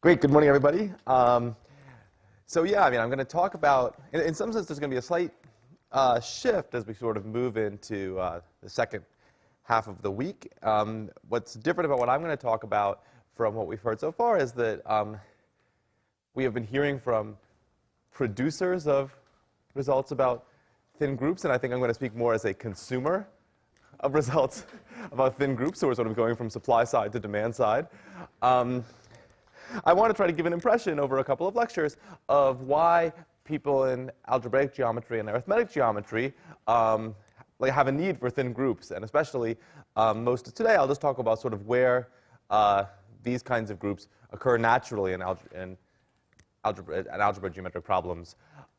Great. Good morning, everybody. So yeah, I'm going to talk about, in some sense, there's going to be a slight shift as we sort of move into the second half of the week. What's different about what I'm going to talk about from what we've heard so far is that we have been hearing from producers of results about thin groups, and I think I'm going to speak more as a consumer of results about thin groups, so we're sort of going from supply side to demand side. I want to try to give an impression over a couple of lectures of why people in algebraic geometry and arithmetic geometry have a need for thin groups, and especially most of today I'll just talk about sort of where these kinds of groups occur naturally in algebra geometric problems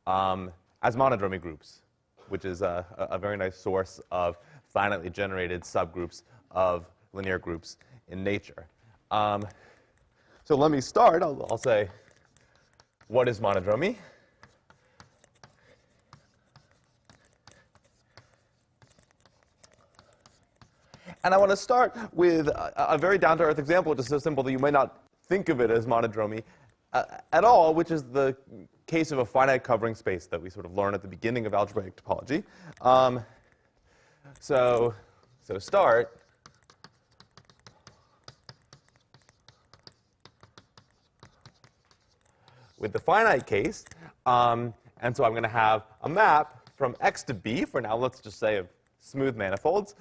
as monodromy groups, which is a very nice source of finitely generated subgroups of linear groups in nature. So let me start. I'll say, what is monodromy? And I want to start with a very down-to-earth example, which is so simple that you might not think of it as monodromy at all, which is the case of a finite covering space that we sort of learn at the beginning of algebraic topology. So start with the finite case. And so I'm going to have a map from X to B for now, let's just say, of smooth manifolds.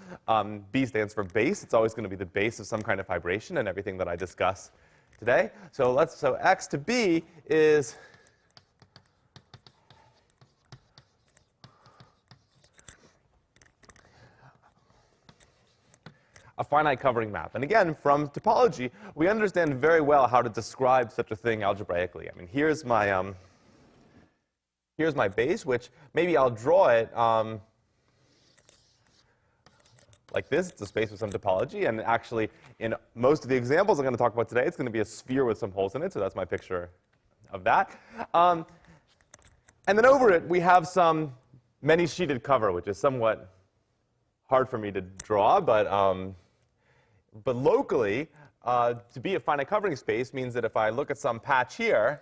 B stands for base. It's always going to be the base of some kind of fibration and everything that I discuss today. So X to B is a finite covering map. And again, from topology, we understand very well how to describe such a thing algebraically. I mean, here's my base, which maybe I'll draw it like this. It's a space with some topology. And actually, in most of the examples I'm going to talk about today, it's going to be a sphere with some holes in it. So that's my picture of that. And then over it, we have some many-sheeted cover, which is somewhat hard for me to draw. But locally, to be a finite covering space means that if I look at some patch here,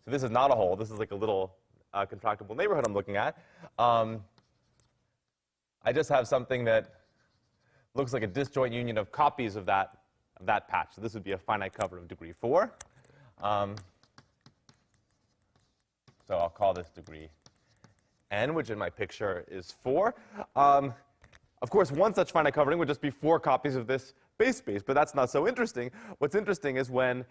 so this is not a hole. This is like a little contractible neighborhood I'm looking at. I just have something that looks like a disjoint union of copies of that patch. So this would be a finite cover of degree 4. So I'll call this degree n, which in my picture is 4. Of course, one such finite covering would just be 4 copies of this base space, but that's not so interesting. What's interesting is when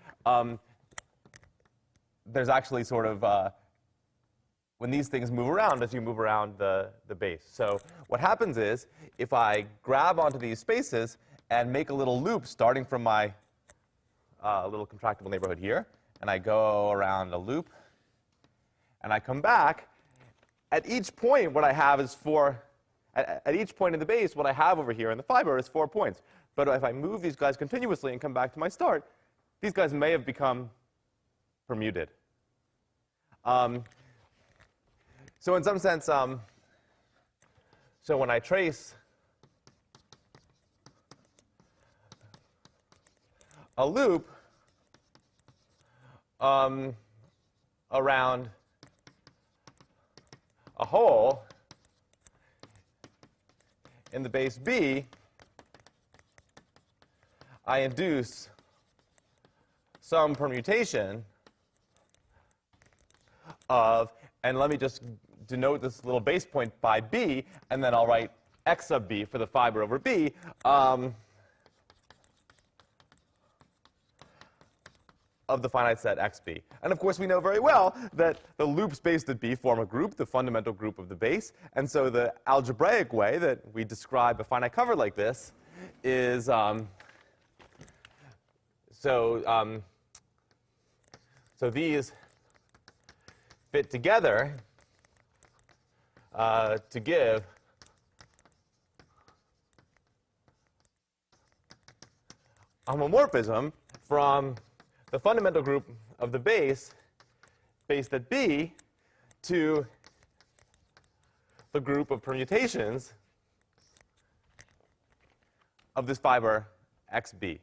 there's actually sort of when these things move around as you move around the base. So what happens is, if I grab onto these spaces and make a little loop starting from my little contractible neighborhood here, and I go around a loop, and I come back, at each point what I have is 4. At each point in the base, what I have over here in the fiber is 4 points. But if I move these guys continuously and come back to my start, these guys may have become permuted. So in some sense, so when I trace a loop around a hole in the base B, I induce some permutation of, and let me just denote this little base point by B, and then I'll write X sub B for the fiber over B. Of the finite set XB. And of course, we know very well that the loops based at B form a group, the fundamental group of the base. And so the algebraic way that we describe a finite cover like this is so these fit together to give homomorphism from the fundamental group of the base based at B to the group of permutations of this fiber XB.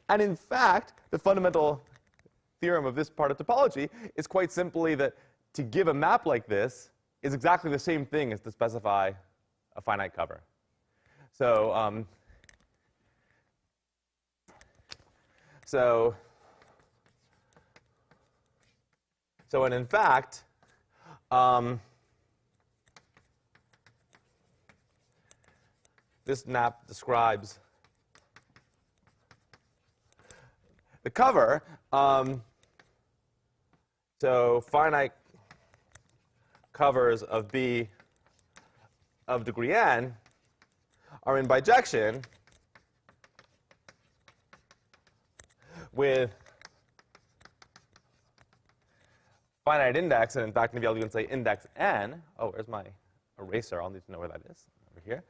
And in fact, the fundamental theorem of this part of topology is quite simply that to give a map like this is exactly the same thing as to specify a finite cover. So, and in fact, this map describes the cover. So finite covers of B of degree n are in bijection with finite index, and in fact, maybe I'll even say index n. Oh, where's my eraser? I'll need to know where that is. Over here.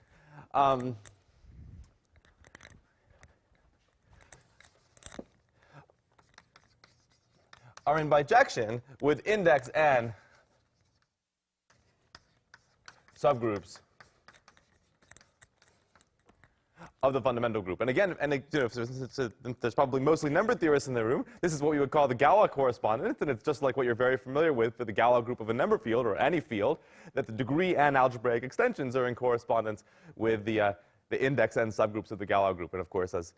Are in bijection with index n subgroups of the fundamental group. And again, there's probably mostly number theorists in the room. This is what we would call the Galois correspondence, and it's just like what you're very familiar with for the Galois group of a number field or any field, that the degree n algebraic extensions are in correspondence with the index n subgroups of the Galois group. And of course, as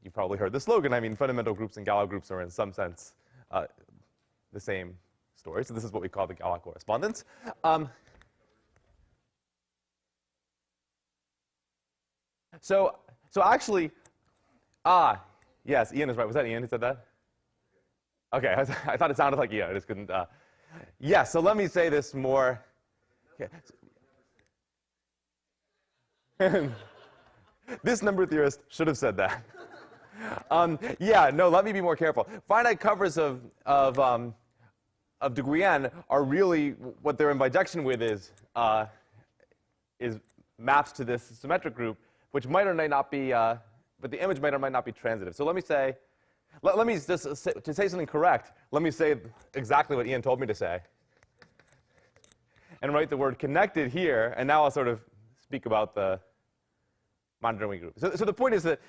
you've probably heard the slogan, I mean, fundamental groups and Galois groups are in some sense the same story. So this is what we call the Galois correspondence. So actually, yes, Ian is right. Was that Ian who said that? Okay, I thought it sounded like Ian. I just couldn't. Yes, so let me say this more. Okay. This number theorist should have said that. Yeah, no, let me be more careful. Finite covers of degree n are really what they're in bijection with is maps to this symmetric group, which might or may not be, but the image might or might not be transitive. So let me say, let me just say, to say something correct, let me say exactly what Ian told me to say, and write the word connected here, and now I'll sort of speak about the monodromy group. So the point is that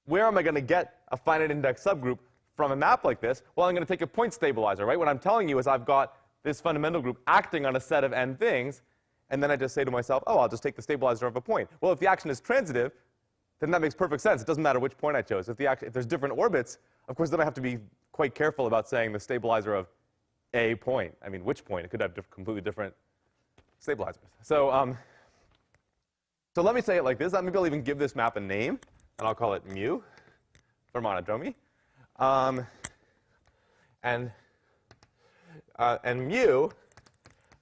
where am I going to get a finite index subgroup from a map like this? Well, I'm going to take a point stabilizer, right? What I'm telling you is I've got this fundamental group acting on a set of n things, and then I just say to myself, oh, I'll just take the stabilizer of a point. Well, if the action is transitive, then that makes perfect sense. It doesn't matter which point I chose. If there's different orbits, of course, then I have to be quite careful about saying the stabilizer of a point. I mean, which point? It could have completely different stabilizers. So let me say it like this. Maybe I'll even give this map a name, and I'll call it mu for monodromy. And mu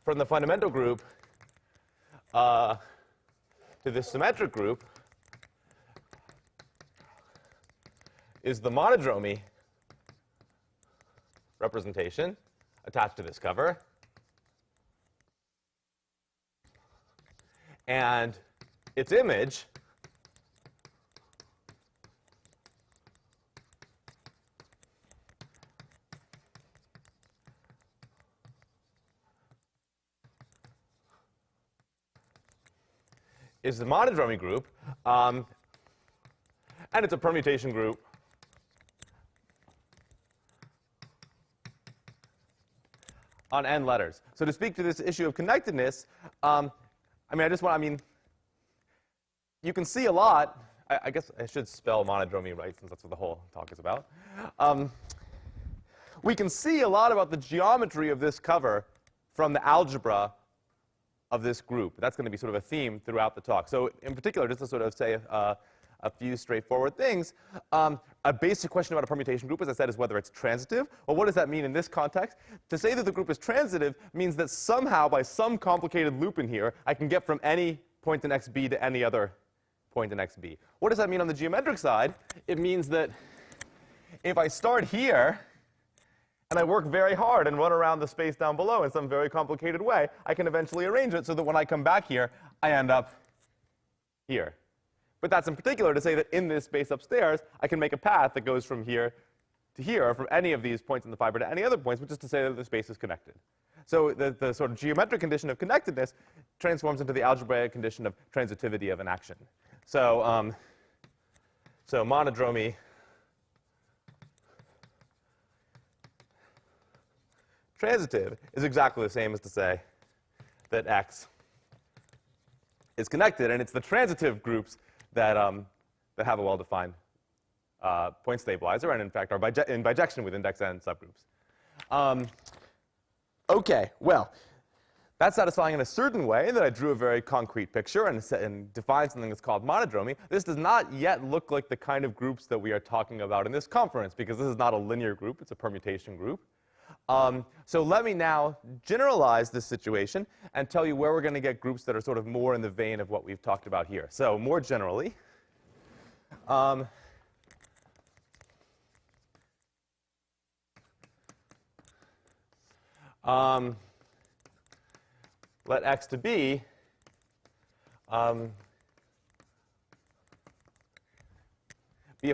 from the fundamental group to this symmetric group is the monodromy representation attached to this cover. And its image is the monodromy group, and it's a permutation group on n letters. So to speak to this issue of connectedness, you can see a lot. I guess I should spell monodromy right, since that's what the whole talk is about. We can see a lot about the geometry of this cover from the algebra of this group. That's going to be sort of a theme throughout the talk. So in particular, just to sort of say a few straightforward things, a basic question about a permutation group, as I said, is whether it's transitive. Well, what does that mean in this context? To say that the group is transitive means that somehow, by some complicated loop in here, I can get from any point in xb to any other point in xb. What does that mean on the geometric side? It means that if I start here, and I work very hard and run around the space down below in some very complicated way, I can eventually arrange it so that when I come back here, I end up here. But that's in particular to say that in this space upstairs, I can make a path that goes from here to here, or from any of these points in the fiber to any other points, which is to say that the space is connected. So the sort of geometric condition of connectedness transforms into the algebraic condition of transitivity of an action. So So monodromy transitive is exactly the same as to say that X is connected, and it's the transitive groups that, that have a well-defined point stabilizer, and in fact are in bijection with index n subgroups. Okay, well, that's satisfying in a certain way that I drew a very concrete picture and defined something that's called monodromy. This does not yet look like the kind of groups that we are talking about in this conference, because this is not a linear group, it's a permutation group. So let me now generalize this situation and tell you where we're going to get groups that are sort of more in the vein of what we've talked about here. So more generally, let X to be a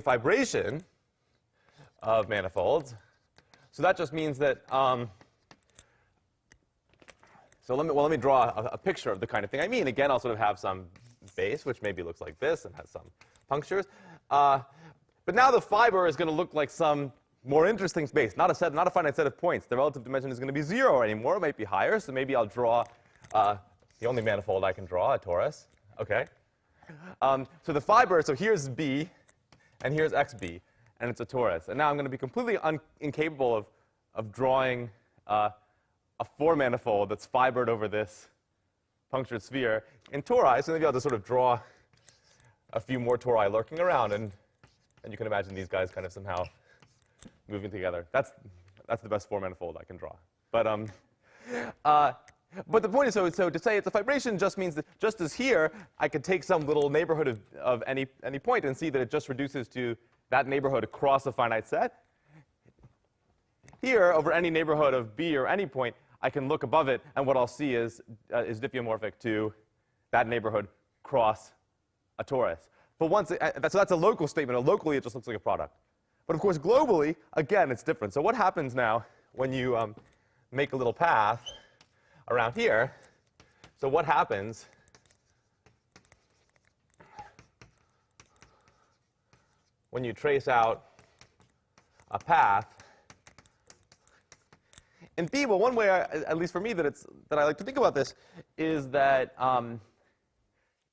fibration of manifolds. So that just means that, so let me draw a picture of the kind of thing I mean. Again, I'll sort of have some base, which maybe looks like this and has some punctures. But now the fiber is going to look like some more interesting space, not a finite set of points. The relative dimension is going to be 0 anymore. It might be higher, so maybe I'll draw the only manifold I can draw, a torus. Okay. So the fiber, so here's B, and here's XB, and it's a torus. And now I'm going to be completely incapable of drawing a 4-manifold that's fibered over this punctured sphere in tori. So maybe I'll just sort of draw a few more tori lurking around, and you can imagine these guys kind of somehow moving together. That's the best 4-manifold I can draw. But the point is, so to say it's a fibration just means that just as here, I could take some little neighborhood of any point and see that it just reduces to that neighborhood across a finite set. Here, over any neighborhood of B or any point, I can look above it, and what I'll see is diffeomorphic to that neighborhood cross a torus. But so that's a local statement. Locally, it just looks like a product. But of course, globally, again, it's different. So what happens now when you make a little path around here? So what happens when you trace out a path in B? Well, one way, at least for me, that I like to think about this is that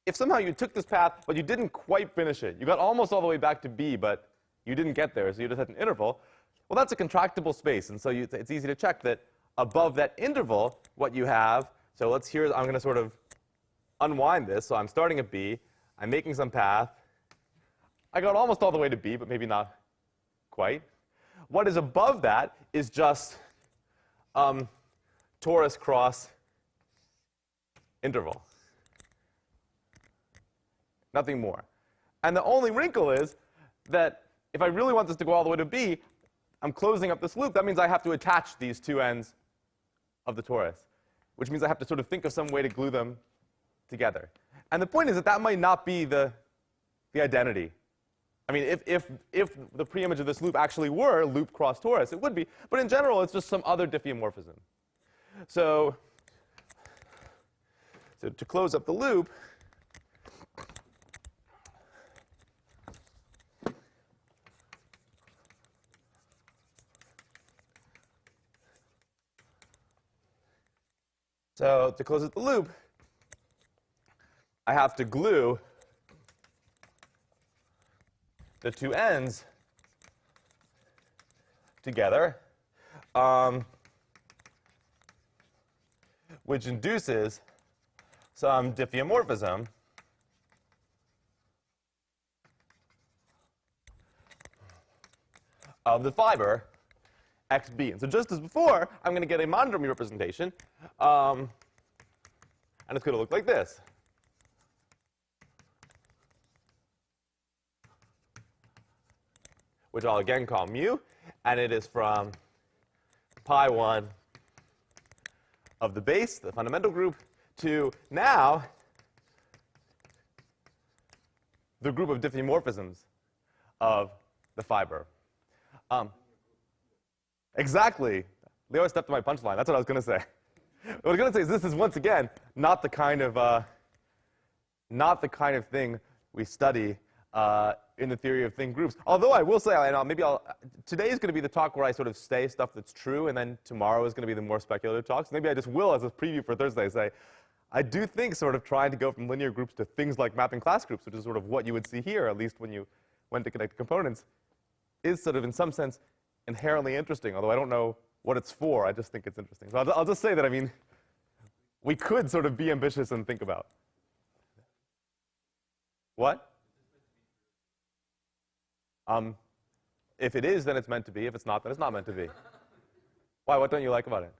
if somehow you took this path, but you didn't quite finish it, you got almost all the way back to B, but you didn't get there, so you just had an interval, well, that's a contractible space. And so it's easy to check that above that interval, what you have, so I'm going to sort of unwind this. So I'm starting at B. I'm making some path. I got almost all the way to B, but maybe not quite. What is above that is just torus cross interval. Nothing more. And the only wrinkle is that if I really want this to go all the way to B, I'm closing up this loop. That means I have to attach these two ends of the torus, which means I have to sort of think of some way to glue them together. And the point is that might not be the identity. I mean, if the preimage of this loop actually were loop cross torus, it would be. But in general, it's just some other diffeomorphism. So to close up the loop, I have to glue the two ends together, which induces some diffeomorphism of the fiber XB. And so just as before, I'm going to get a monodromy representation, and it's going to look like this. Which I'll again call mu, and it is from pi 1 of the base, the fundamental group, to now the group of diffeomorphisms of the fiber. Exactly. Leo stepped to my punchline. That's what I was going to say. What I was going to say is this is, once again, not the kind of thing we study in the theory of thin groups. Although I will say, today is going to be the talk where I sort of say stuff that's true, and then tomorrow is going to be the more speculative talks. Maybe I just will, as a preview for Thursday, say, I do think sort of trying to go from linear groups to things like mapping class groups, which is sort of what you would see here, at least when you went to connect components, is sort of in some sense inherently interesting, although I don't know what it's for. I just think it's interesting. So I'll just say that, I mean, we could sort of be ambitious and think about. What? If it is, then it's meant to be. If it's not, then it's not meant to be. Why? What don't you like about it?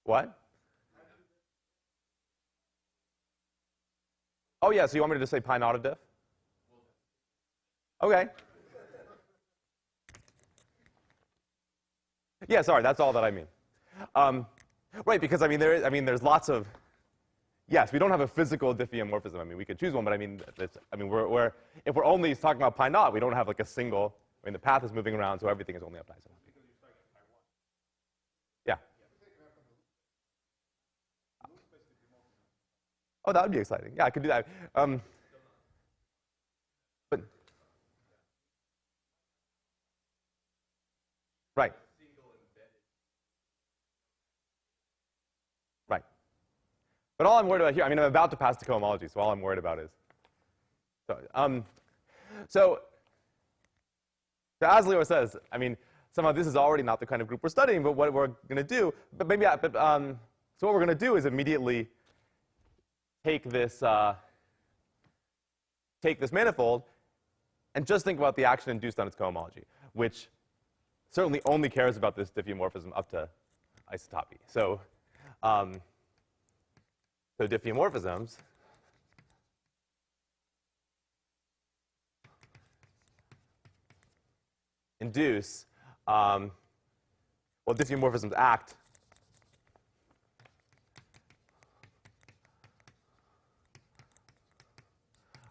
What? Oh, yeah, so you want me to just say pi naught of diff? Okay. Yeah, sorry, that's all that I mean. Right, because there's lots of, yes, we don't have a physical diffeomorphism. I mean, we could choose one, but if we're only talking about pi naught, we don't have like a single, the path is moving around, so everything is only up to isomorphic. Yeah. Oh, that would be exciting. Yeah, I could do that. But right. Right. But all I'm worried about here, I'm about to pass to cohomology, so all I'm worried about is. So as Leo says, somehow this is already not the kind of group we're studying, but what we're going to do, so what we're going to do is immediately take this manifold and just think about the action induced on its cohomology, which certainly only cares about this diffeomorphism up to isotopy. So diffeomorphisms induce, diffeomorphisms act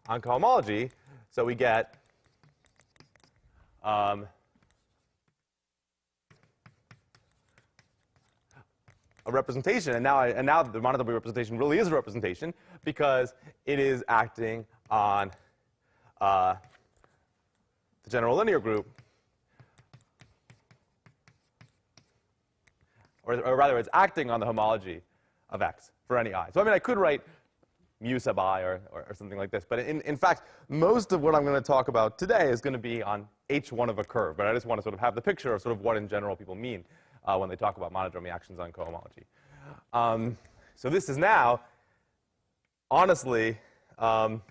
on cohomology, so we get a representation, and now the monodromy representation really is a representation because it is acting on the general linear group, or rather, it's acting on the homology of X for any I. So I could write mu sub I or something like this. But in fact, most of what I'm going to talk about today is going to be on H1 of a curve. But I just want to sort of have the picture of sort of what in general people mean when they talk about monodromy actions on cohomology. So this is now, honestly, a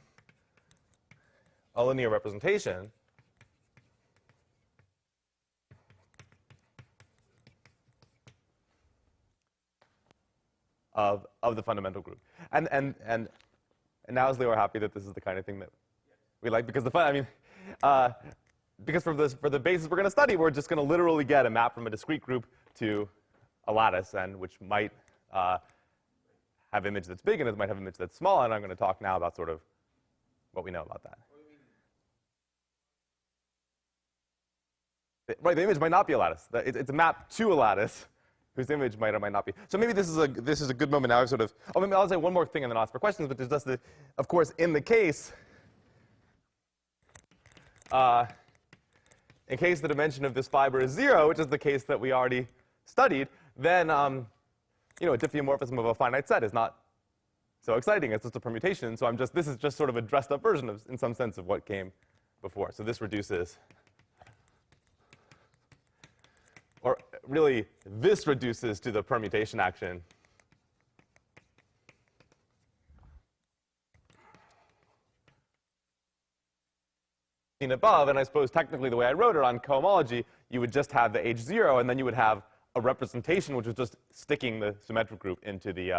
linear representation of the fundamental group. And now is Leo happy that this is the kind of thing that we like? Because because for the basis we're going to study, we're just going to literally get a map from a discrete group to a lattice, and which might have image that's big and it might have image that's small. And I'm going to talk now about sort of what we know about that. Right, the image might not be a lattice. It's a map to a lattice whose image might or might not be. So maybe this is a good moment now. Maybe I'll say one more thing and then I'll ask for questions. But there's just of course, in the case, in case the dimension of this fiber is 0, which is the case that we already studied, then a diffeomorphism of a finite set is not so exciting. It's just a permutation. So this is just sort of a dressed up version of, in some sense, of what came before. So this reduces. Or really, this reduces to the permutation action seen above. And I suppose technically the way I wrote it on cohomology, you would just have the H0, and then you would have a representation which was just sticking the symmetric group into the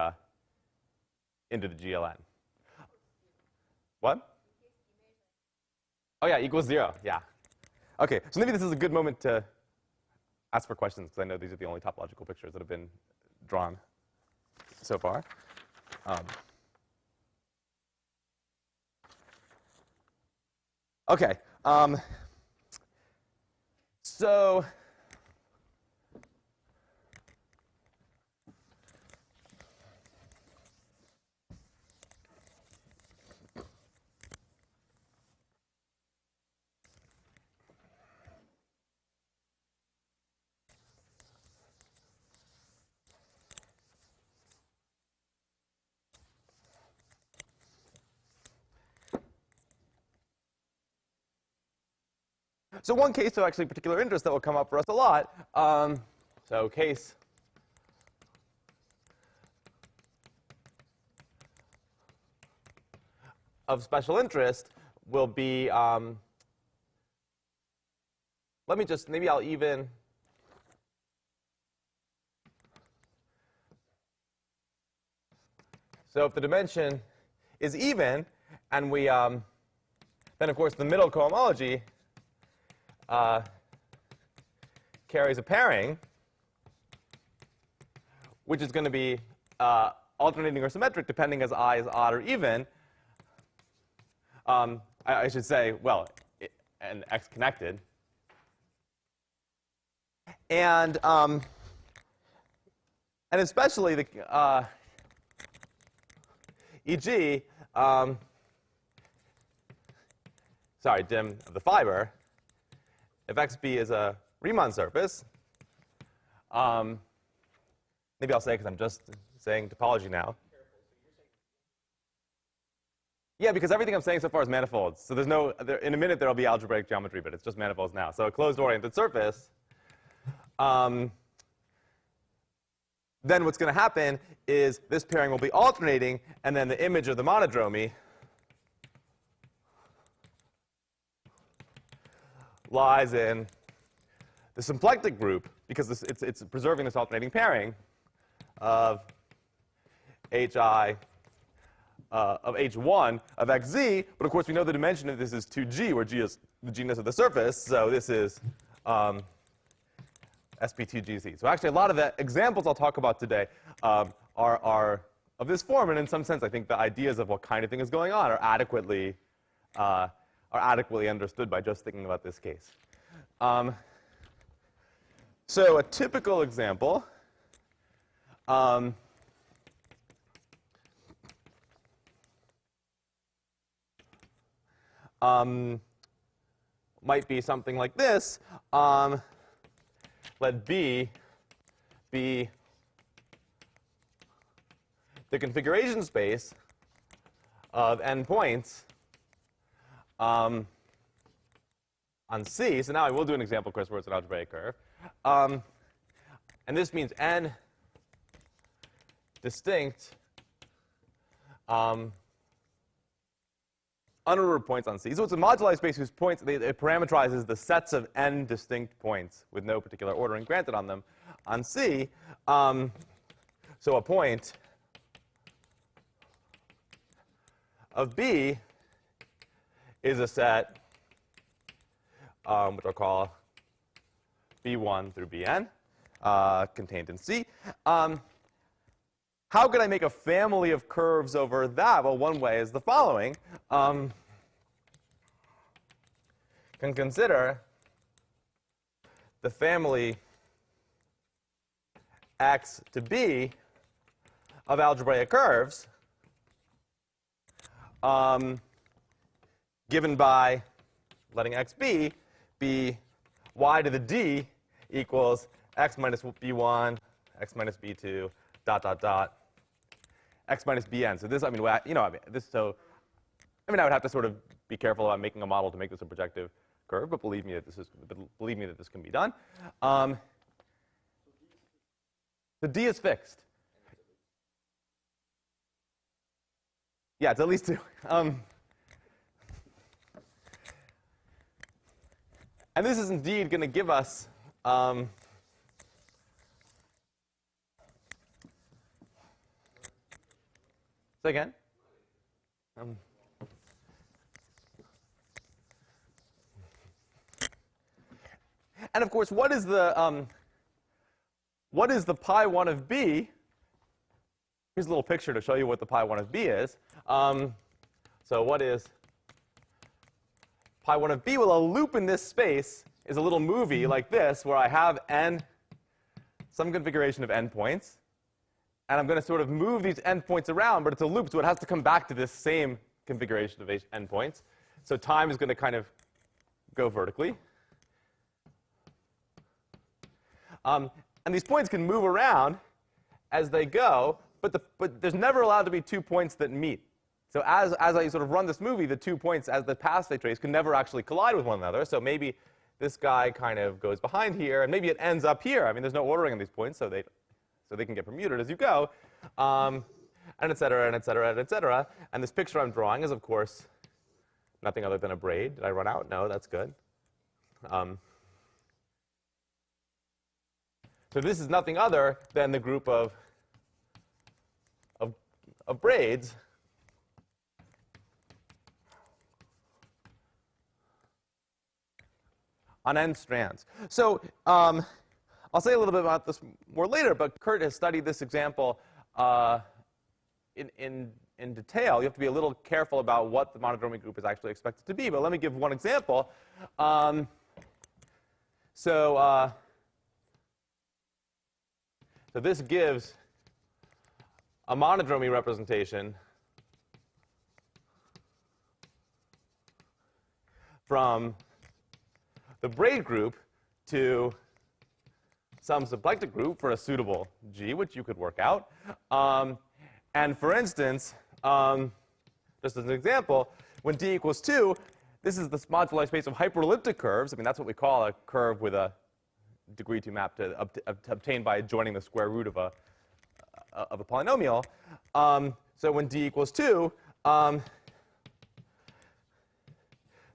GLN. What? Oh, yeah, equals 0. Yeah. OK, so maybe this is a good moment to ask for questions, because I know these are the only topological pictures that have been drawn so far. OK. So So one case of actually particular interest that will come up for us a lot, so case of special interest will be, let me just, maybe I'll even, so if the dimension is even, and we, then of course the middle cohomology carries a pairing, which is going to be alternating or symmetric depending as I is odd or even. I should say, well, and X connected. And especially the e.g., sorry, dim of the fiber, if XB is a Riemann surface, maybe I'll say, because I'm just saying topology now. Yeah, because everything I'm saying so far is manifolds. So there's no, in a minute there will be algebraic geometry, but it's just manifolds now. So a closed-oriented surface, then what's going to happen is this pairing will be alternating, and then the image of the monodromy lies in the symplectic group, because it's preserving this alternating pairing of hi of h1 of xz, but of course we know the dimension of this is 2g, where g is the genus of the surface, so this is sp2gz. So actually a lot of the examples I'll talk about today are of this form, and in some sense I think the ideas of what kind of thing is going on are adequately understood by just thinking about this case. So a typical example might be something like this. Let B be the configuration space of n points on C. So now I will do an example, of course, where it's an algebraic curve. And this means n distinct unordered points on C. So it's a moduli space whose points, it parameterizes the sets of n distinct points with no particular ordering granted on them on C. So a point of B is a set which I'll call B1 through Bn, contained in C. How could I make a family of curves over that? Well, one way is the following. Can consider the family X to B of algebraic curves given by letting X be y to the d equals x minus b1, x minus b2, dot, dot, dot, x minus bn. So this, I mean, this, so, I mean, I would have to sort of be careful about making a model to make this a projective curve, but believe me that this can be done. The d is fixed. Yeah, it's at least 2. And this is indeed going to give us say again? And of course, what is the pi 1 of b? Here's a little picture to show you what the pi 1 of b is. So what is pi 1 of b? Well, a loop in this space is a little movie like this, where I have some configuration of n points, and I'm going to sort of move these n points around, but it's a loop, so it has to come back to this same configuration of n points. So time is going to kind of go vertically. And these points can move around as they go, but there's never allowed to be 2 points that meet. So as I sort of run this movie, the 2 points, as the paths they trace, can never actually collide with one another. So maybe this guy kind of goes behind here, and maybe it ends up here. I mean, there's no ordering on these points, so they can get permuted as you go, and et cetera, and et cetera, and et cetera. And this picture I'm drawing is, of course, nothing other than a braid. Did I run out? No, that's good. So this is nothing other than the group of braids on n strands. So I'll say a little bit about this more later, but Kurt has studied this example in detail. You have to be a little careful about what the monodromy group is actually expected to be, but let me give one example. So this gives a monodromy representation from the braid group to some symplectic group for a suitable G, which you could work out. And for instance, just as an example, when d equals 2, this is the moduli space of hyperelliptic curves. I mean, that's what we call a curve with a degree 2 map to obtained by joining the square root of a polynomial. So when d equals 2,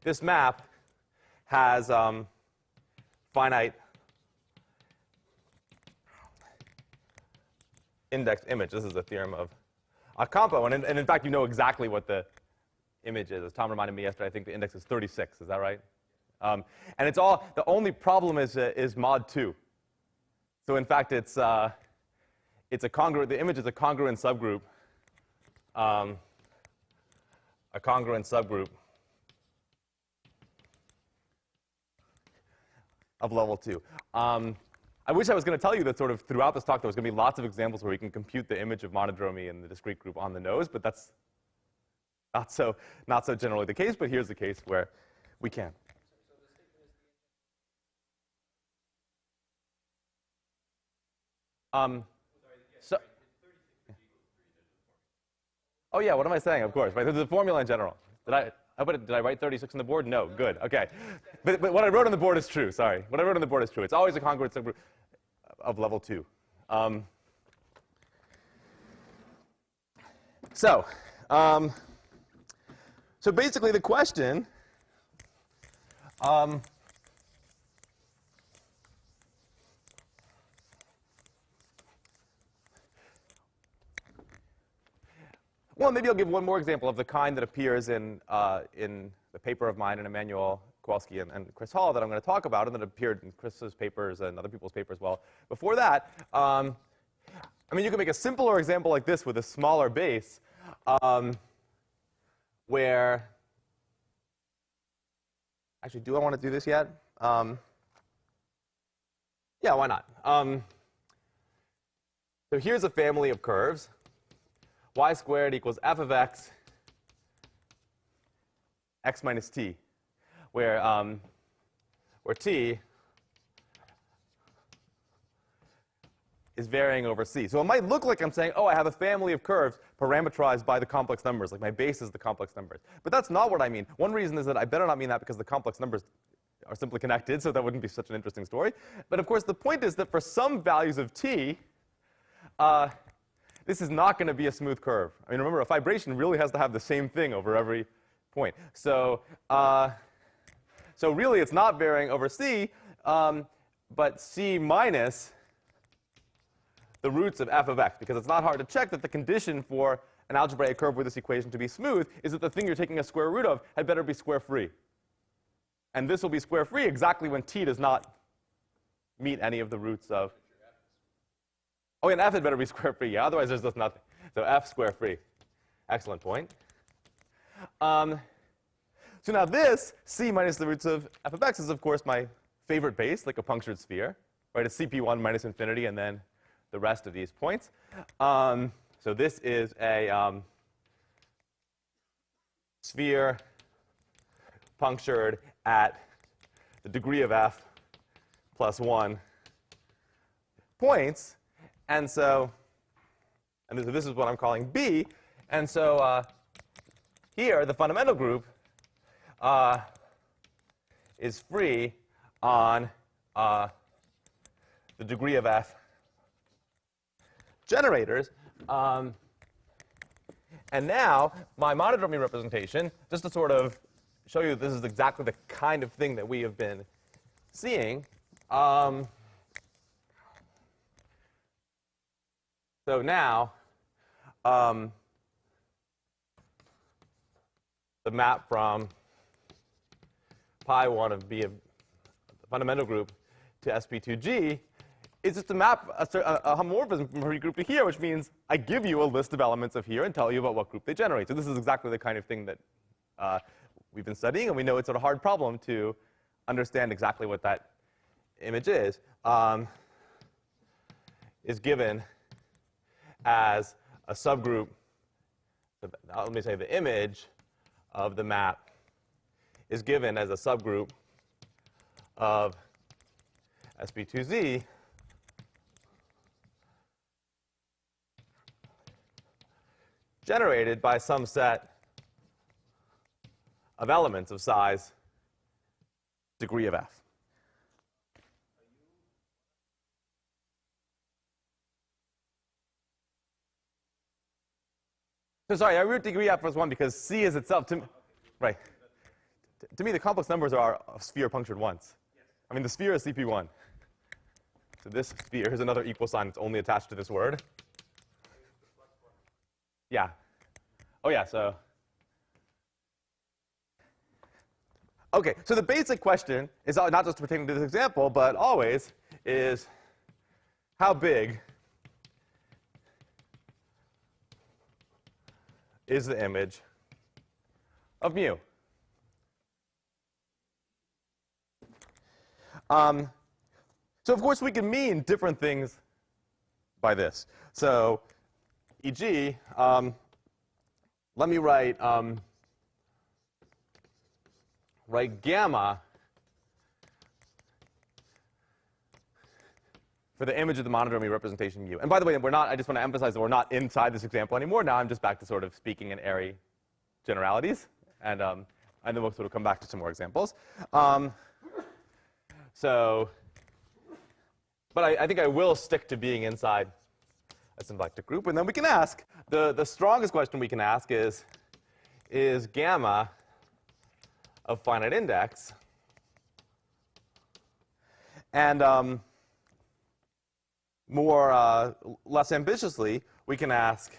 this map has finite indexed image. This is a theorem of Ocampo. And in fact, you know exactly what the image is. As Tom reminded me yesterday, I think the index is 36. Is that right? And it's all, the only problem is mod 2. So in fact, it's a congruent, the image is a congruent subgroup. A congruent subgroup of level 2. I wish I was going to tell you that sort of throughout this talk there was going to be lots of examples where we can compute the image of monodromy in the discrete group on the nose, but that's not so generally the case, but here's the case where we can. Oh yeah, what am I saying? Of course, right? There's a formula in general. Did I write 36 on the board? No, good, okay. But what I wrote on the board is true, sorry. What I wrote on the board is true. It's always a congruent subgroup of level 2. So basically the question, well, maybe I'll give one more example of the kind that appears in the paper of mine and Emmanuel Kowalski and Chris Hall that I'm going to talk about, and that appeared in Chris's papers and other people's papers well before that. I mean, you can make a simpler example like this with a smaller base, where, actually, do I want to do this yet? Yeah, why not? So here's a family of curves. Y squared equals f of x, x minus t, where t is varying over c. So it might look like I'm saying, oh, I have a family of curves parametrized by the complex numbers, like my base is the complex numbers. But that's not what I mean. One reason is that I better not mean that because the complex numbers are simply connected, so that wouldn't be such an interesting story. But of course, the point is that for some values of t, this is not going to be a smooth curve. I mean, remember, a fibration really has to have the same thing over every point. So really, it's not varying over c, but c minus the roots of f of x, because it's not hard to check that the condition for an algebraic curve with this equation to be smooth is that the thing you're taking a square root of had better be square free. And this will be square free exactly when t does not meet any of the roots of. Oh, and f had better be square free, yeah, otherwise there's just nothing. So f square free. Excellent point. So now this, c minus the roots of f of x, is of course my favorite base, like a punctured sphere, right? It's cp1 minus infinity and then the rest of these points. So this is a sphere punctured at the degree of f plus 1 points. And so, this is what I'm calling B. And so here, the fundamental group is free on the degree of f generators. And now, my monodromy representation, just to sort of show you this is exactly the kind of thing that we have been seeing. So now, the map from pi 1 of B of the fundamental group to sp2g is just a map, a homomorphism from here group to here, which means I give you a list of elements of here and tell you about what group they generate. So this is exactly the kind of thing that we've been studying, and we know it's a hard problem to understand exactly what that image is given as a subgroup. Let me say the image of the map is given as a subgroup of sp2z generated by some set of elements of size degree of f. So sorry, I wrote degree f as 1 because C is itself, right. To me, the complex numbers are a sphere punctured once. I mean, the sphere is CP1. So this sphere is another equal sign that's only attached to this word. Yeah. Oh, yeah, so. OK, so the basic question is not just pertaining to this example, but always is how big is the image of mu? So of course we can mean different things by this. So, e.g., let me write gamma for the image of the monodromy representation mu. And by the way, I just want to emphasize that we're not inside this example anymore. Now I'm just back to sort of speaking in airy generalities. And then we'll sort of come back to some more examples. But I think I will stick to being inside a symplectic group. And then we can ask, the strongest question we can ask is gamma of finite index? And less ambitiously, we can ask,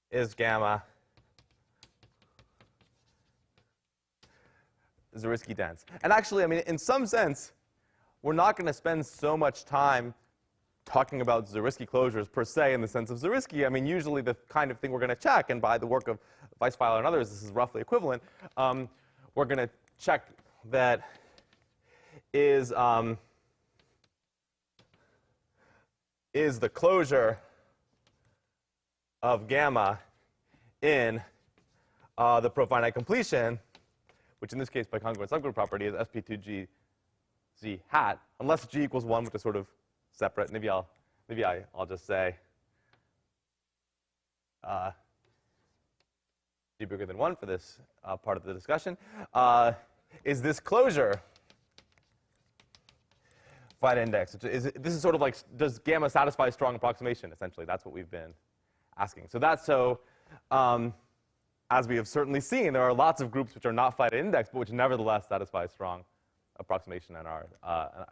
is gamma Zariski dense? And actually, I mean, in some sense, we're not going to spend so much time talking about Zariski closures per se in the sense of Zariski. I mean, usually the kind of thing we're going to check, and by the work of Weisfeiler and others, this is roughly equivalent, we're going to check that is the closure of gamma in the profinite completion, which in this case by congruent subgroup property is sp2g z hat, unless g equals 1, which is sort of separate. Maybe I'll just say g bigger than 1 for this part of the discussion. Is this closure finite index? This is sort of like, does gamma satisfy strong approximation? Essentially, that's what we've been asking. So as we have certainly seen, there are lots of groups which are not finite index, but which nevertheless satisfy strong approximation and are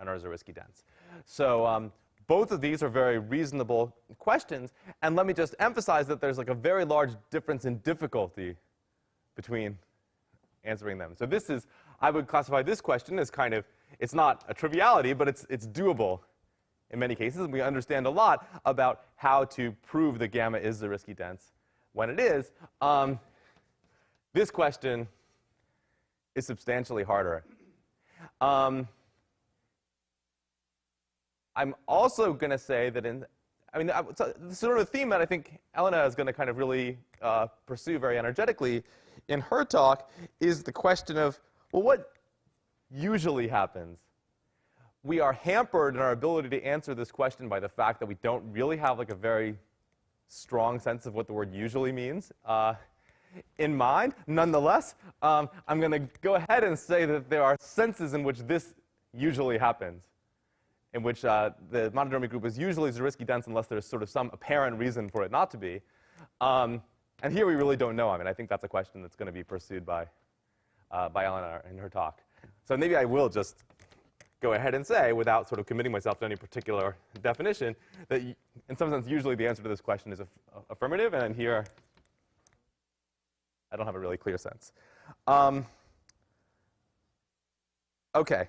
Zariski dense. So both of these are very reasonable questions. And let me just emphasize that there's like a very large difference in difficulty between answering them. So this is, I would classify this question as kind of, it's not a triviality, but it's doable in many cases. And we understand a lot about how to prove that gamma is Zariski dense when it is. This question is substantially harder. I'm also going to say that sort of a theme that I think Elena is going to kind of really pursue very energetically in her talk is the question of, well, what usually happens? We are hampered in our ability to answer this question by the fact that we don't really have like a very strong sense of what the word usually means. in mind. Nonetheless, I'm going to go ahead and say that there are senses in which this usually happens, in which the monodromy group is usually Zariski dense unless there's sort of some apparent reason for it not to be. And here we really don't know. I mean, I think that's a question that's going to be pursued by Ellen in her talk. So maybe I will just go ahead and say, without sort of committing myself to any particular definition, that in some sense, usually the answer to this question is affirmative, and here I don't have a really clear sense. Okay.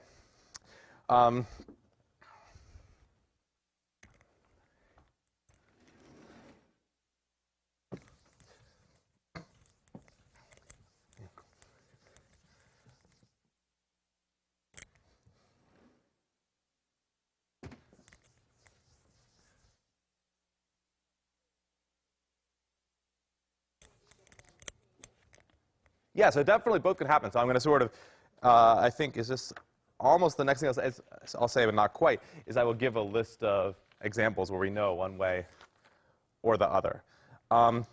Yeah, so definitely both could happen. So I'm going to sort of, I think, is this almost the next thing I'll say, but not quite, is I will give a list of examples where we know one way or the other. I'm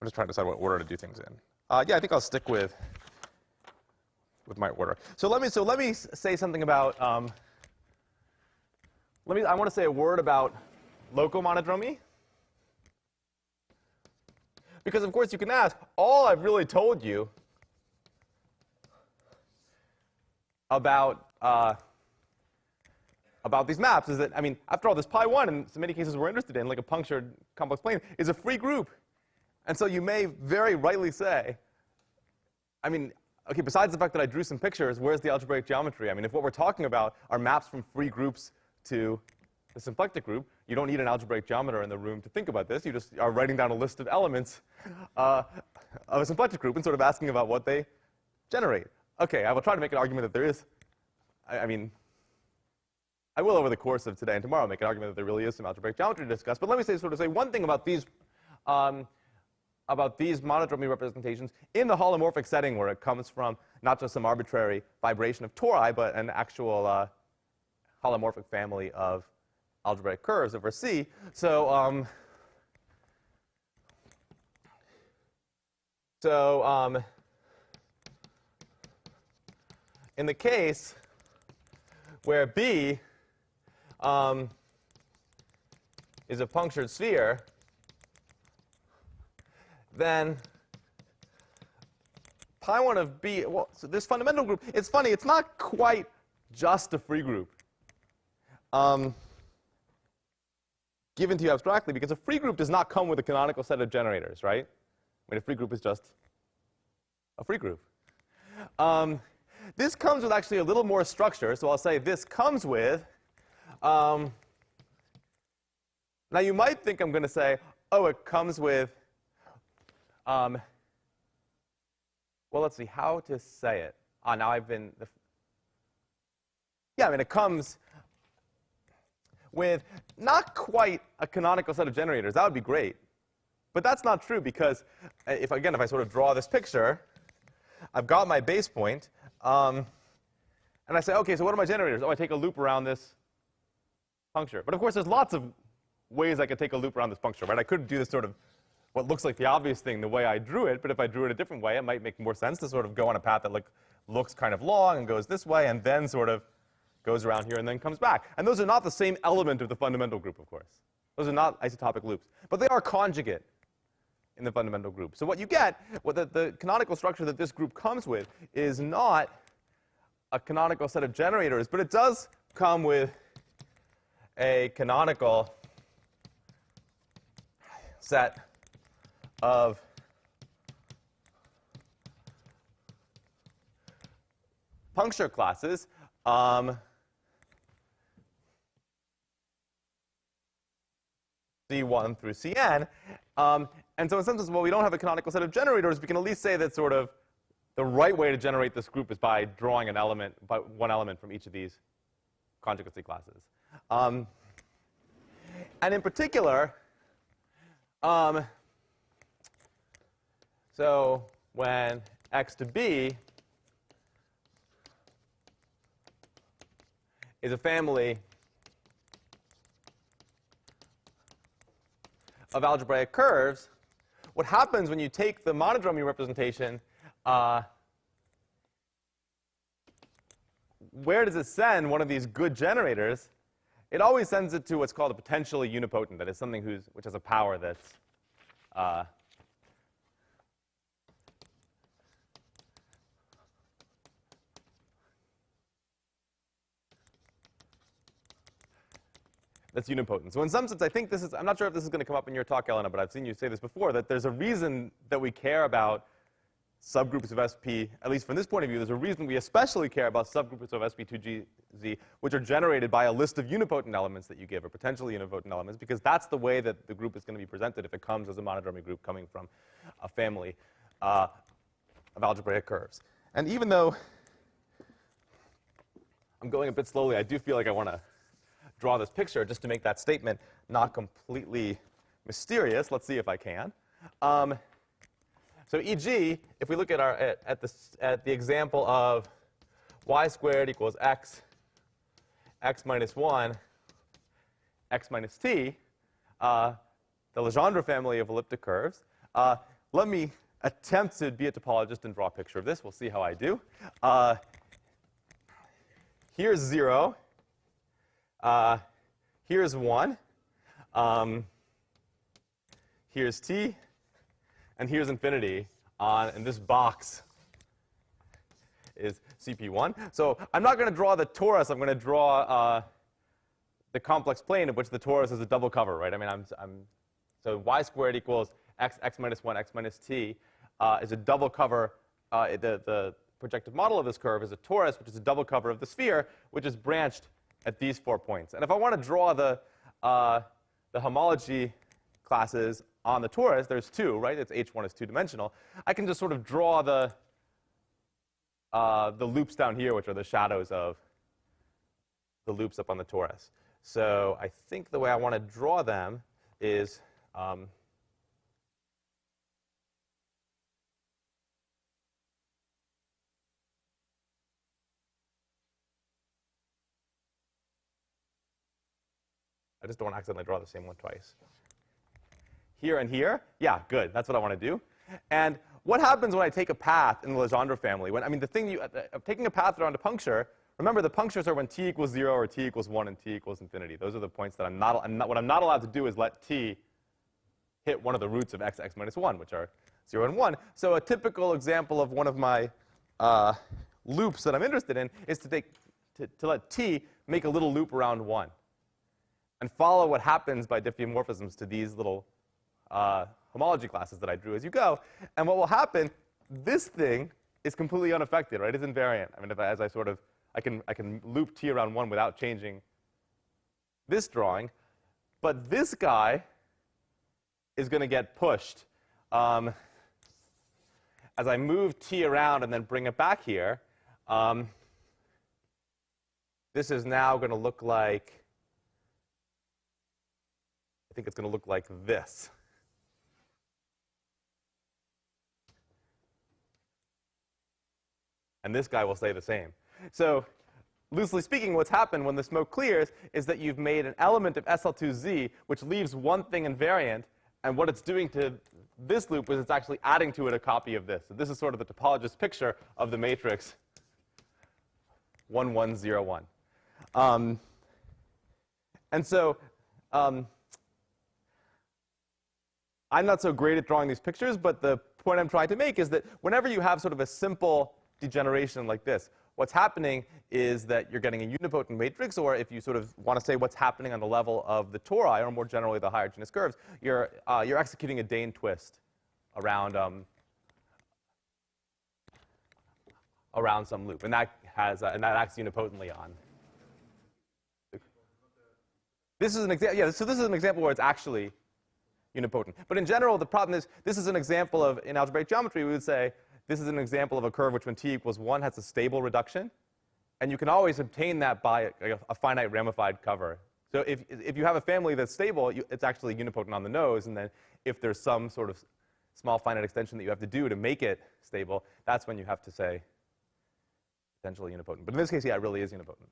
just trying to decide what order to do things in. Yeah, I think I'll stick with my order. So let me say something about. I want to say a word about local monodromy. Because, of course, you can ask, all I've really told you about these maps is that, I mean, after all, this pi1, in so many cases we're interested in, like a punctured complex plane, is a free group. And so you may very rightly say, I mean, okay, besides the fact that I drew some pictures, where's the algebraic geometry? I mean, if what we're talking about are maps from free groups to the symplectic group, you don't need an algebraic geometer in the room to think about this. You just are writing down a list of elements of a symplectic group and sort of asking about what they generate. Okay, I will try to make an argument that there is, I mean, I will over the course of today and tomorrow make an argument that there really is some algebraic geometry to discuss. But let me say one thing about these monodromy representations in the holomorphic setting where it comes from not just some arbitrary vibration of tori, but an actual holomorphic family of algebraic curves over C. So, in the case where B is a punctured sphere, then pi1 of B, well, so this fundamental group, it's funny, it's not quite just a free group given to you abstractly, because a free group does not come with a canonical set of generators, right? I mean, a free group is just a free group. This comes with actually a little more structure, so I'll say this comes with, now you might think I'm going to say, oh, it comes with, well, let's see how to say it. Now I've been, yeah, I mean, it comes with not quite a canonical set of generators. That would be great. But that's not true because, if I sort of draw this picture, I've got my base point, and I say, OK, so what are my generators? Oh, I take a loop around this puncture. But of course, there's lots of ways I could take a loop around this puncture, right? I could do this sort of what looks like the obvious thing the way I drew it, but if I drew it a different way, it might make more sense to sort of go on a path that looks kind of long and goes this way and then sort of goes around here and then comes back. And those are not the same element of the fundamental group, of course. Those are not isotopic loops. But they are conjugate in the fundamental group. So what you get, the canonical structure that this group comes with is not a canonical set of generators, but it does come with a canonical set of puncture classes. C1 through Cn. And so in some sense, well, we don't have a canonical set of generators. We can at least say that sort of the right way to generate this group is by drawing an element, by one element from each of these conjugacy classes. And in particular, so when x to b is a family of algebraic curves, what happens when you take the monodromy representation, where does it send one of these good generators? It always sends it to what's called a potentially unipotent, that is something which has a power that's that's unipotent. So in some sense, I think this is, I'm not sure if this is going to come up in your talk, Elena, but I've seen you say this before, that there's a reason that we care about subgroups of SP, at least from this point of view, there's a reason we especially care about subgroups of SP2GZ, which are generated by a list of unipotent elements that you give, or potentially unipotent elements, because that's the way that the group is going to be presented if it comes as a monodromy group coming from a family of algebraic curves. And even though I'm going a bit slowly, I do feel like I want to draw this picture just to make that statement not completely mysterious. Let's see if I can. So e.g., if we look at the example of y squared equals x minus 1, x minus t, the Legendre family of elliptic curves, let me attempt to be a topologist and draw a picture of this. We'll see how I do. Here's 0. Here's 1. Here's t. And here's infinity and this box is CP1. So I'm not going to draw the torus. I'm going to draw the complex plane of which the torus is a double cover, right? I mean, so y squared equals x minus 1, x minus t is a double cover. The projective model of this curve is a torus, which is a double cover of the sphere, which is branched at these 4 points. And if I want to draw the homology classes on the torus, there's 2, right? It's H1 is 2-dimensional. I can just sort of draw the loops down here, which are the shadows of the loops up on the torus. So I think the way I want to draw them is I just don't want to accidentally draw the same one twice. Here and here, yeah, good. That's what I want to do. And what happens when I take a path in the Legendre family? The thing of taking a path around a puncture, remember the punctures are when t equals 0 or t equals 1 and t equals infinity. Those are the points that what I'm not allowed to do is let t hit one of the roots of x minus 1, which are 0 and 1. So a typical example of one of my loops that I'm interested in is to let t make a little loop around 1 and follow what happens by diffeomorphisms to these little homology classes that I drew as you go. And what will happen, this thing is completely unaffected, right? It's invariant. I mean, as I sort of, I can loop t around 1 without changing this drawing. But this guy is going to get pushed. As I move t around and then bring it back here, this is now going to look like, I think it's going to look like this. And this guy will stay the same. So loosely speaking, what's happened when the smoke clears is that you've made an element of SL2Z which leaves one thing invariant, and what it's doing to this loop is it's actually adding to it a copy of this. So this is sort of the topologist picture of the matrix 1, 1, 0, 1. And so I'm not so great at drawing these pictures, but the point I'm trying to make is that whenever you have sort of a simple degeneration like this, what's happening is that you're getting a unipotent matrix, or if you sort of want to say what's happening on the level of the tori, or more generally the higher genus curves, you're executing a Dane twist around some loop, and that acts unipotently on. This is an example. Yeah, so this is an example where it's actually unipotent. But in general, the problem is this is an example of, in algebraic geometry, we would say this is an example of a curve which, when t equals 1, has a stable reduction. And you can always obtain that by a finite ramified cover. So if you have a family that's stable, it's actually unipotent on the nose. And then if there's some sort of small finite extension that you have to do to make it stable, that's when you have to say potentially unipotent. But in this case, yeah, it really is unipotent.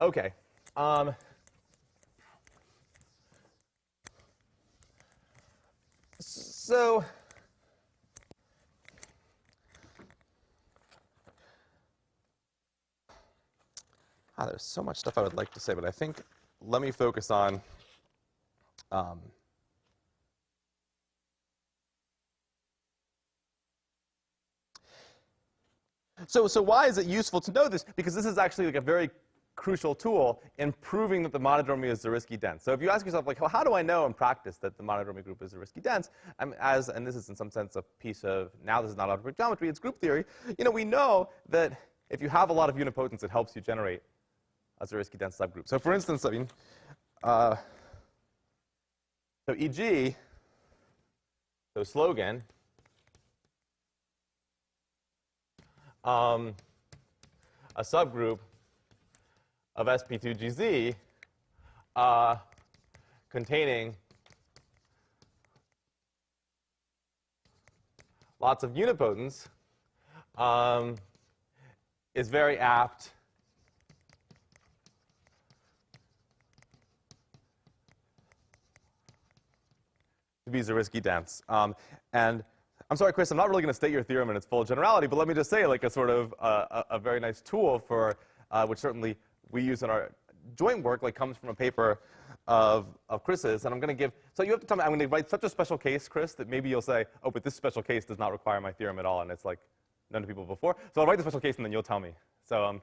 Okay. So there's so much stuff I would like to say, but I think let me focus on So why is it useful to know this? Because this is actually like a very crucial tool in proving that the monodromy is Zariski dense. So if you ask yourself, like, well, how do I know in practice that the monodromy group is Zariski dense? And this is in some sense a piece of, now this is not algebraic geometry, it's group theory. We know that if you have a lot of unipotents, it helps you generate a Zariski dense subgroup. So for instance, so e.g., so slogan, a subgroup of sp2gz containing lots of unipotents is very apt to be Zariski dense. And I'm sorry, Chris, I'm not really going to state your theorem in its full generality, but let me just say, like, a sort of a very nice tool for which certainly we use in our joint work, like, comes from a paper of Chris's. And I'm going to give, so you have to tell me, I'm going to write such a special case, Chris, that maybe you'll say, oh, but this special case does not require my theorem at all, and it's like known to people before. So I'll write the special case, and then you'll tell me. So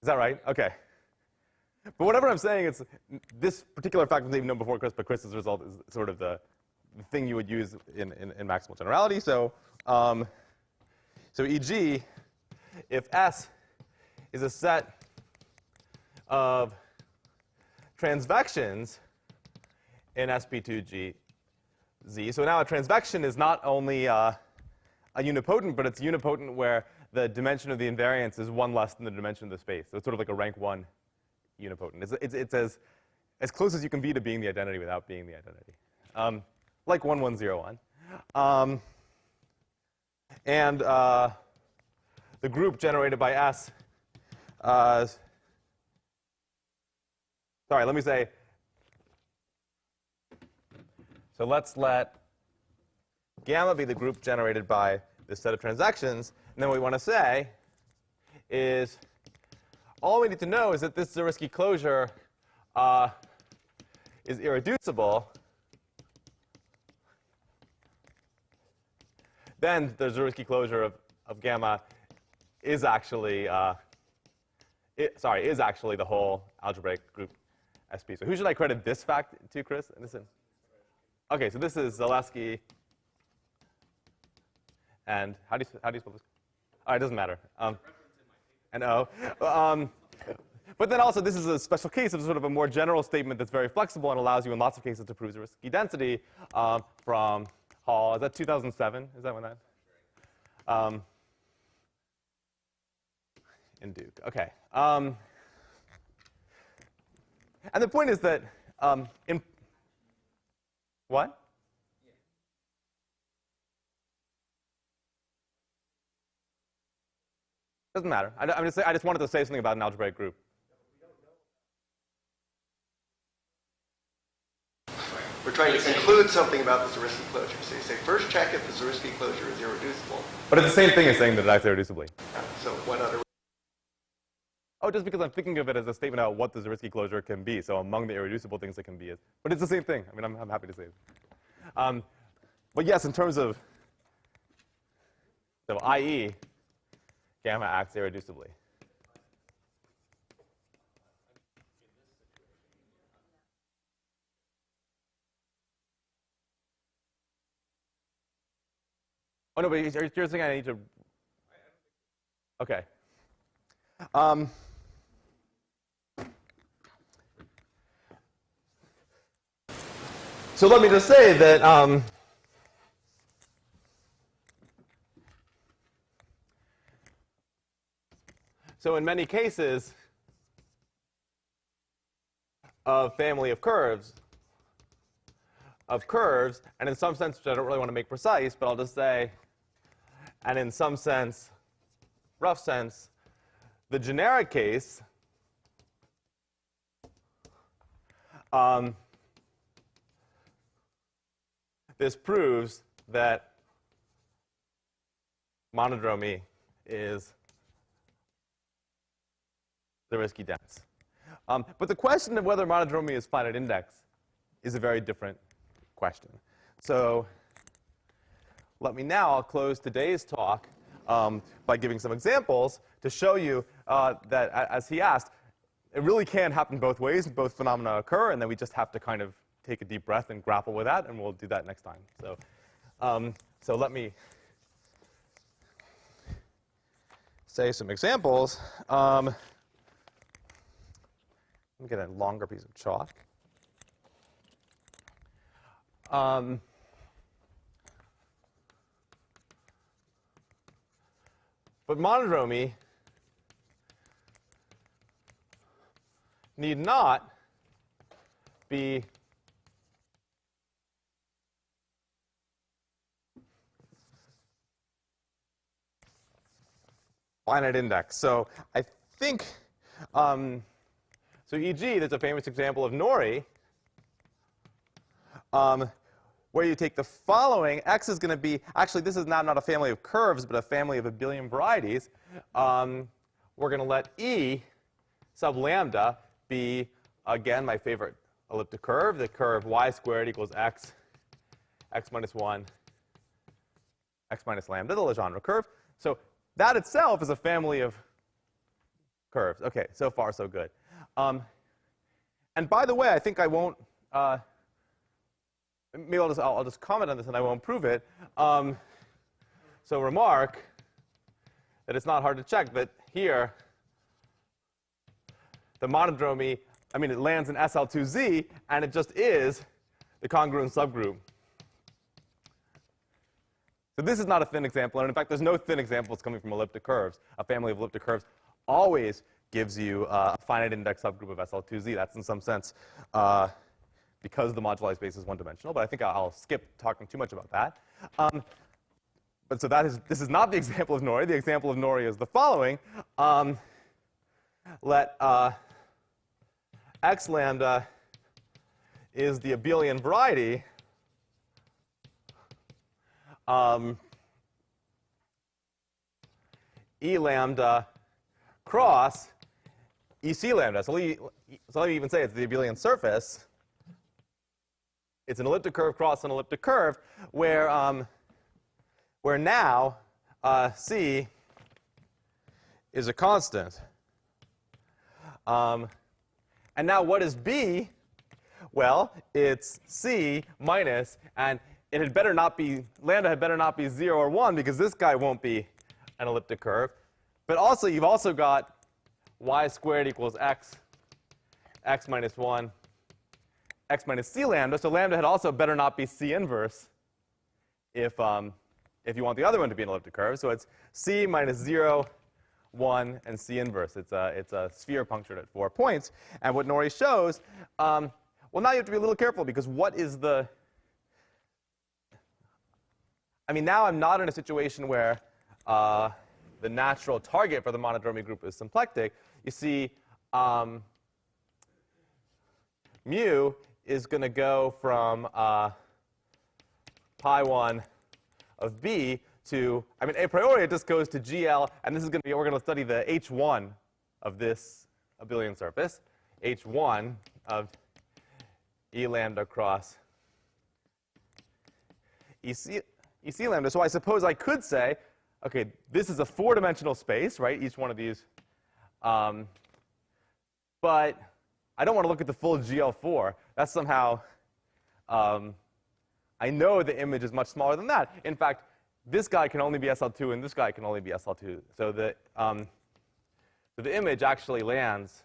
is that right? Okay. But whatever I'm saying, it's this particular fact was even known before Chris, but Chris's result is sort of the thing you would use in maximal generality. So, e.g., if S is a set of transvections in sp2gz, so now a transvection is not only a unipotent, but it's a unipotent where the dimension of the invariance is one less than the dimension of the space. So it's sort of like a rank 1 unipotent. It's as close as you can be to being the identity without being the identity. Like 1101. And the group generated by S, sorry, let me say, so let's let gamma be the group generated by this set of transactions. And then what we want to say is, all we need to know is that this Zariski closure is irreducible. Then the Zariski closure of gamma is actually is actually the whole algebraic group SP. So who should I credit this fact to, Chris? Okay, so this is Zariski. And how do you spell this? Oh, it doesn't matter. And O. But then also, this is a special case of sort of a more general statement that's very flexible and allows you in lots of cases to prove Zariski density from Hall. Is that 2007? Is that when that? In Duke. Okay. And the point is that in what? Doesn't matter. I just wanted to say something about an algebraic group. We're trying to conclude something about the Zariski closure. So you say, first check if the Zariski closure is irreducible. But it's the same thing as saying that it acts irreducibly. So what other? Oh, just because I'm thinking of it as a statement about what the Zariski closure can be. So among the irreducible things it can be. But it's the same thing. I mean, I'm happy to say it. But yes, in terms of, so i.e., gamma acts irreducibly. Oh, no, but you're saying I need to. Okay. So let me just say that so in many cases of family of curves, and in some sense, which I don't really want to make precise, but I'll just say, and in some sense, rough sense, the generic case, this proves that monodromy is Zariski dense. But the question of whether monodromy is finite index is a very different question. So let me now close today's talk by giving some examples to show you that, as he asked, it really can happen both ways. Both phenomena occur, and then we just have to kind of take a deep breath and grapple with that, and we'll do that next time. So let me say some examples. Let me get a longer piece of chalk. But monodromy need not be finite index. So I think, so e.g., there's a famous example of Nori, where you take the following. X is going to be, actually, this is not a family of curves, but a family of abelian varieties. We're going to let E sub lambda be, again, my favorite elliptic curve, the curve y squared equals x, x minus 1, x minus lambda, the Legendre curve. So that itself is a family of curves. OK, so far, so good. And by the way, I think I won't, maybe I'll just comment on this and I won't prove it. So remark that it's not hard to check that here, the monodromy, I mean, it lands in SL2Z, and it just is the congruent subgroup. So this is not a thin example, and in fact, there's no thin examples coming from elliptic curves. A family of elliptic curves always gives you a finite index subgroup of SL2Z. That's in some sense because the moduli space is one-dimensional, but I think I'll skip talking too much about that. But so this is not the example of Nori. The example of Nori is the following. Let x lambda is the abelian variety E lambda cross EC lambda. So let me even say it's the abelian surface. It's an elliptic curve cross an elliptic curve where now C is a constant. And now what is B? Well, it's C minus, and it had better not be, lambda had better not be 0 or 1, because this guy won't be an elliptic curve. But also, you've also got y squared equals x, x minus 1, x minus c lambda. So lambda had also better not be C inverse if you want the other one to be an elliptic curve. So it's C minus 0, 1, and C inverse. It's a sphere punctured at 4 points. And what Nori shows, well, now you have to be a little careful, because what is the, I mean, now I'm not in a situation where the natural target for the monodromy group is symplectic. You see, mu is going to go from pi 1 of b to, I mean, a priori it just goes to GL, and this is going to be, we're going to study the H1 of this abelian surface, H1 of E lambda cross EC lambda. So I suppose I could say, okay, this is a 4-dimensional space, right, each one of these. But I don't want to look at the full GL4. That's somehow, I know the image is much smaller than that. In fact, this guy can only be SL2, and this guy can only be SL2. So the image actually lands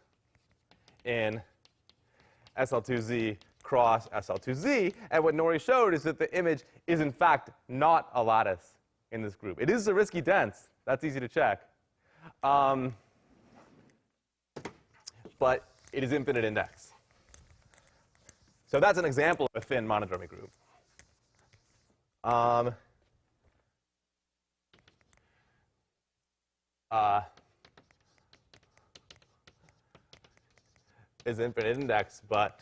in SL2Z cross SL2Z. And what Nori showed is that the image is, in fact, not a lattice in this group. It is Zariski dense. That's easy to check. But it is infinite index. So that's an example of a thin monodromy group. is infinite index, but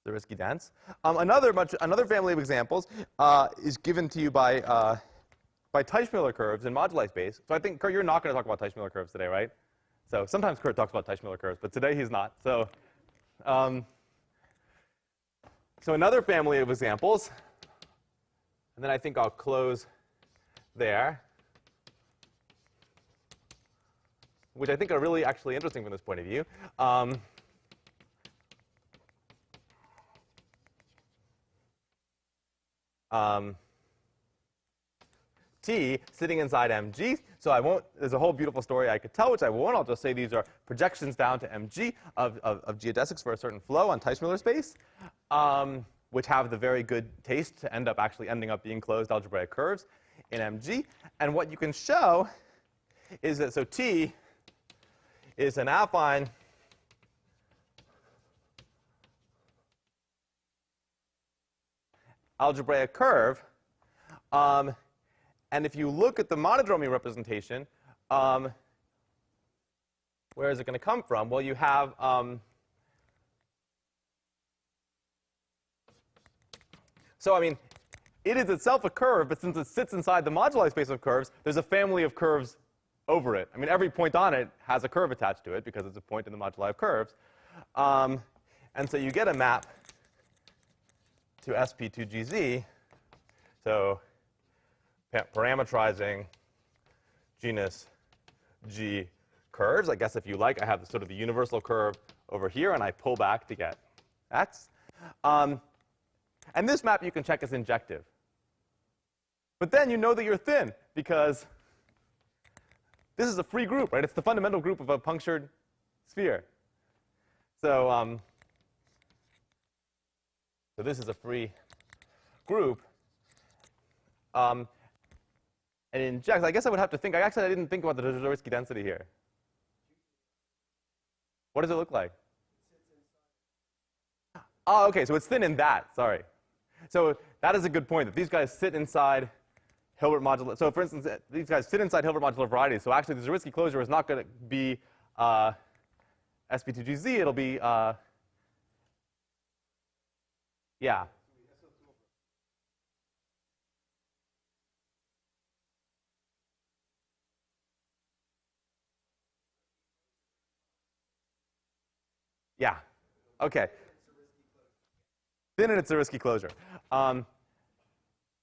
Zariski dense. Another family of examples is given to you by Teichmuller curves in moduli space. So I think, Kurt, you're not going to talk about Teichmuller curves today, right? So sometimes Kurt talks about Teichmuller curves, but today he's not. So, so another family of examples, and then I think I'll close there, which I think are really actually interesting from this point of view. T sitting inside mg, so I won't, there's a whole beautiful story I could tell, which I won't. I'll just say these are projections down to mg of geodesics for a certain flow on Teichmuller space, which have the very good taste to ending up being closed algebraic curves in mg. And what you can show is that, so T is an affine algebraic curve. And if you look at the monodromy representation, where is it going to come from? Well, you have so I mean, it is itself a curve, but since it sits inside the moduli space of curves, there's a family of curves over it. I mean, every point on it has a curve attached to it because it's a point in the moduli of curves. And so you get a map to SP2GZ. So parametrizing genus G curves. I guess if you like, I have sort of the universal curve over here, and I pull back to get X. And this map you can check as injective. But then you know that you're thin, because this is a free group, right? It's the fundamental group of a punctured sphere. So, so this is a free group. And injects, I guess I would have to think. I didn't think about the Zariski density here. What does it look like? Oh, OK, so it's thin in that. Sorry. So that is a good point, that these guys sit inside Hilbert modular. So for instance, these guys sit inside Hilbert modular varieties. So actually, the Zariski closure is not going to be SP2GZ. It'll be, yeah. Yeah. OK. Thin in its Zariski closure.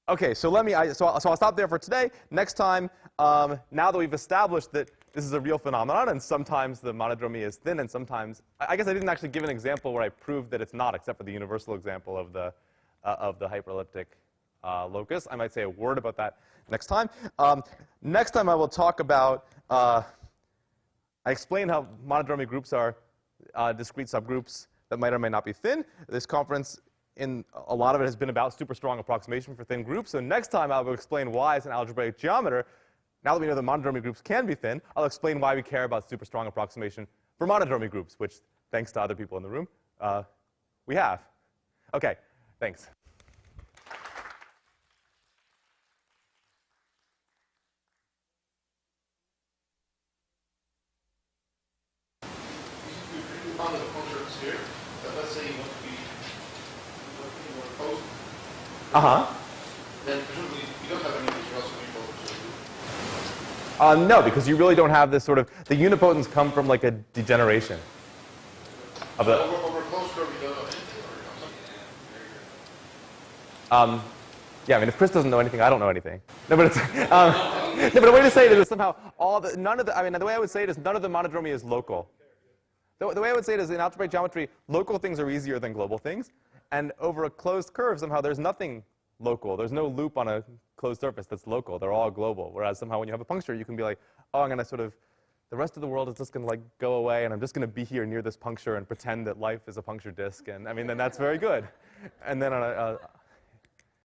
OK, so so I'll stop there for today. Next time, now that we've established that this is a real phenomenon, and sometimes the monodromy is thin, and sometimes I guess I didn't actually give an example where I proved that it's not, except for the universal example of the hyperelliptic locus. I might say a word about that next time. Next time I will talk about. I explain how monodromy groups are discrete subgroups that might or may not be thin. This conference, in a lot of it, has been about super strong approximation for thin groups. So next time I will explain why, as an algebraic geometer, now that we know that monodromy groups can be thin, I'll explain why we care about super strong approximation for monodromy groups, which, thanks to other people in the room, we have. OK, thanks. Found a punctured sphere, but let's say you want to be opposed. Then presumably you don't have any of these also unipotents. No, because you really don't have this sort of, the unipotents come from like a degeneration of the. Over a closed curve, you don't know anything, or something. Yeah, I mean, if Chris doesn't know anything, I don't know anything. No, but it's, no, but the way to say it is somehow the way I would say it is none of the monodromy is local. The way I would say it is, in algebraic geometry, local things are easier than global things. And over a closed curve, somehow there's nothing local. There's no loop on a closed surface that's local. They're all global. Whereas somehow when you have a puncture, you can be like, oh, I'm going to sort of, the rest of the world is just going to like go away, and I'm just going to be here near this puncture and pretend that life is a puncture disk. And I mean, then that's very good. And then on a